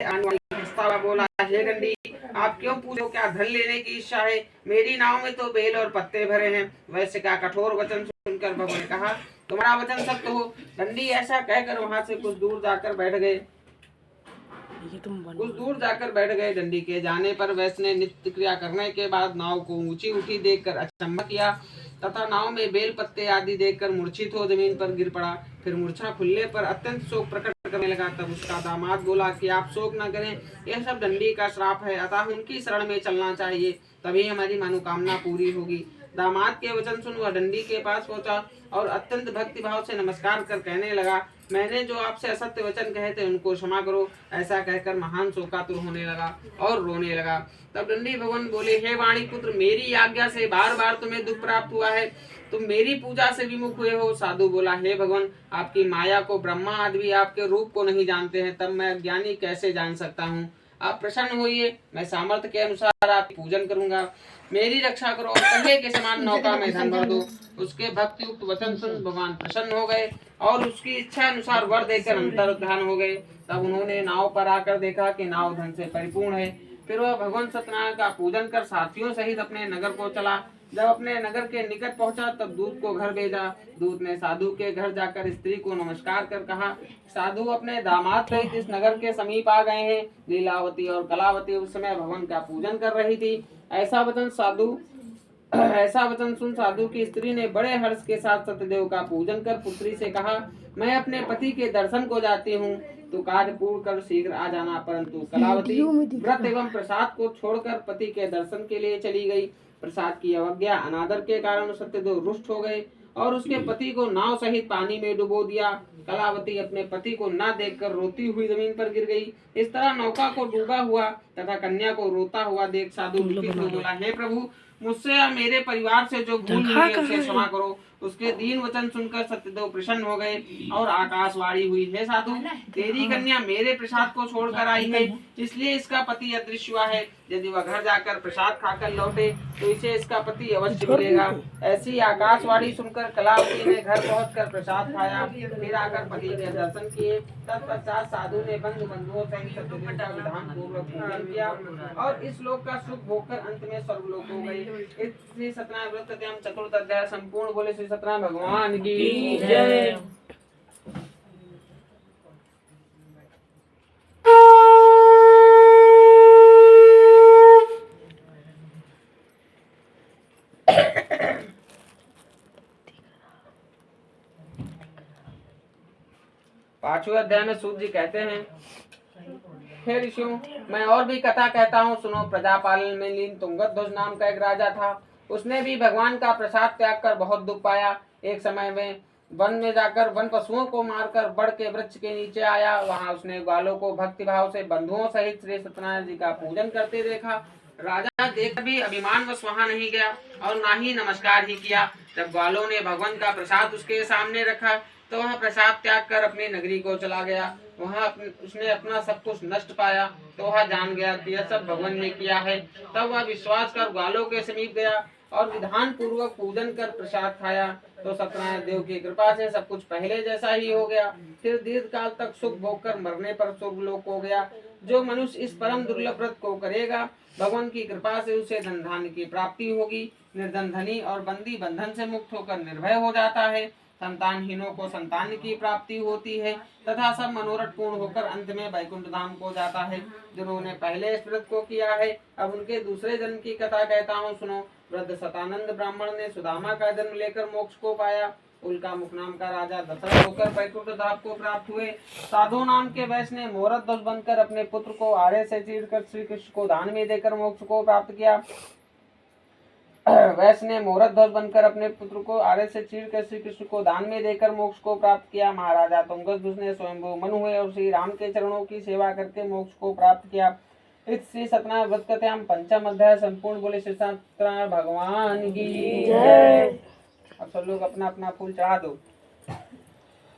आने वाली हंसता हुआ बोला, हे दंडी, आप क्यों पूछो, क्या धन लेने की इच्छा है? मेरी नाव में तो बेल और पत्ते भरे हैं। वैश्य का कठोर वचन सुनकर भगवान ने कहा, तुम्हारा वचन सत्य हो। दंडी ऐसा कहकर वहां से कुछ दूर जाकर बैठ गए। दंडी के जाने पर वैश्य ने नित्य क्रिया करने के बाद नाव को ऊंची उठी देखकर अचंभा किया तथा नाव में बेल पत्ते आदि देखकर मूर्छित हो जमीन पर गिर पड़ा। फिर मूर्छा खुलने पर अत्यंत शोक प्रकट करने लगा। तब उसका दामाद बोला कि आप शोक न करें, यह सब दंडी का श्राप है, अतः उनकी शरण में चलना चाहिए, तभी हमारी मनोकामना पूरी होगी। दामाद के वचन सुन वह दंडी के पास पहुंचा और अत्यंत भक्ति भाव से नमस्कार कर कहने लगा, मैंने जो आपसे असत्य वचन कहे थे उनको क्षमा करो। ऐसा कहकर महान शोकातुर होने लगा और रोने लगा। तब दंडी भगवान बोले, हे वाणी पुत्र, मेरी आज्ञा से बार बार तुम्हें दुख प्राप्त हुआ है, तुम मेरी पूजा से विमुख हुए हो। साधु बोला, हे भगवान, आपकी माया को ब्रह्मा आदि भी आपके रूप को नहीं जानते हैं, तब मैं अज्ञानी कैसे जान सकता हूँ। आप प्रसन्न होइए, मैं सामर्थ्य के अनुसार आपकी पूजन करूंगा, मेरी रक्षा करो और कन्हे के समान नौका में धन भर दो। उसके भक्ति युक्त वचन सुन भगवान प्रसन्न हो गए और उसकी इच्छा अनुसार वर देकर अंतर ध्यान हो गए। तब उन्होंने नाव पर आकर देखा कि नाव धन से परिपूर्ण है। फिर वह भगवान सत्यनारायण का पूजन कर साथियों सहित अपने नगर को चला। जब अपने नगर के निकट पहुंचा तब दूत को घर भेजा। दूत ने साधु के घर जाकर स्त्री को नमस्कार कर कहा, साधु अपने दामाद सहित इस नगर के समीप आ गए हैं। लीलावती और कलावती उस समय भगवान का पूजन कर रही थी। ऐसा वचन सुन साधु की स्त्री ने बड़े हर्ष के साथ सत्यदेव का पूजन कर पुत्री से कहा, मैं अपने पति के दर्शन को जाती हूँ, तो कार्य पूर्ण कर शीघ्र आ जाना। परंतु कलावती व्रत एवं प्रसाद को छोड़कर पति के दर्शन के लिए चली गई। प्रसाद की अवज्ञा अनादर के कारण सत्यदेव रुष्ट हो गए और उसके पति को नाव सहित पानी में डुबो दिया। कलावती अपने पति को न देखकर रोती हुई जमीन पर गिर गई। इस तरह नौका को डूबा हुआ तथा कन्या को रोता हुआ देख साधु बोला, हे प्रभु, मुझसे या मेरे परिवार से जो भूल हुई है उसे क्षमा करो। उसके दीन वचन सुनकर सत्यदेव प्रसन्न हो गए और आकाशवाणी हुई, हे साधु, तेरी कन्या मेरे प्रसाद को छोड़कर आई है, इसलिए इसका पति अदृश्य हुआ है। यदि वह घर जाकर प्रसाद खाकर लौटे तो इसे इसका पति अवश्य मिलेगा। ऐसी आकाशवाणी सुनकर कलावती ने घर पहुंचकर प्रसाद खाया, फिर आकर पति के दर्शन किए। तत्पश्चात साधु ने बंधुओं सहित सत्यदेव का विधान पूर्वक पूजन किया और इस लोक का सुख भोगकर अंत में स्वर्गलोक हो गए। श्री सत्यनारायण व्रत चतुर्थ अध्याय संपूर्ण। बोले श्री सत्यनारायण भगवान की जय। पांचवें अध्याय में सूत जी कहते हैं, हे ऋषियों, मैं और भी कथा कहता हूँ, सुनो। प्रजापालन में लीन तुंगध्वज नाम का एक राजा था। उसने भी भगवान का प्रसाद त्याग कर बहुत दुख पाया। एक समय में वन में जाकर वन पशुओं को मारकर बड़ के वृक्ष के नीचे आया। वहां उसने ग्वालों को भक्ति भाव से बंधुओं सहित श्री सत्यनारायण जी का पूजन करते देखा। राजा देख भी अभिमान वश वहां नहीं गया और ना ही नमस्कार ही किया। जब ग्वालों ने भगवान का प्रसाद उसके सामने रखा तो वह प्रसाद त्याग कर अपनी नगरी को चला गया। वहां उसने अपना सब कुछ नष्ट पाया तो वह जान गया कि यह सब भगवान ने किया है। तब वह विश्वास कर ग्वालों के समीप गया और विधान पूर्वक पूजन कर प्रसाद खाया तो सत्यनारायण देव की कृपा से सब कुछ पहले जैसा ही हो गया। फिर दीर्घ काल तक सुख भोग कर मरने पर स्वर्गलोक हो गया। जो मनुष्य इस परम दुर्लभ व्रत को करेगा, भगवान की कृपा से उसे धन धान्य की प्राप्ति होगी। निर्धन धनी और बंदी बंधन से मुक्त होकर निर्भय हो जाता है। संतानहीनों को संतान की प्राप्ति होती है तथा सब मनोरथ पूर्ण होकर अंत में वैकुंठ धाम को जाता है। जिन्होंने पहले इस व्रत को किया है, अब उनके दूसरे जन्म की कथा कहता हूँ, सुनो। वृद्ध शतानंद ब्राह्मण ने सुदामा का जन्म लेकर मोक्ष को पाया। उल्का मुख नाम का राजा दशरथ होकर वैकुंठ धाम को प्राप्त हुए। साधु नाम के वैश्य ने मोरत ध्वज बनकर अपने पुत्र को आरे से चीरकर श्री कृष्ण को दान में देकर मोक्ष को प्राप्त किया। वैश्य ने मोरत ध्वज बनकर अपने पुत्र को आरे से चीरकर श्री कृष्ण को दान में देकर मोक्ष को प्राप्त किया। महाराजा तुंगध्वज ने स्वयंभू मनु हुए और श्री राम के चरणों की सेवा करके मोक्ष को प्राप्त किया। इस श्री सत्यनारायण व्रत कथायाम पंचम अध्याय संपूर्ण। बोले श्री सत्यनारायण भगवान की जय। अब सब लोग अपना अपना फूल चढ़ा दो।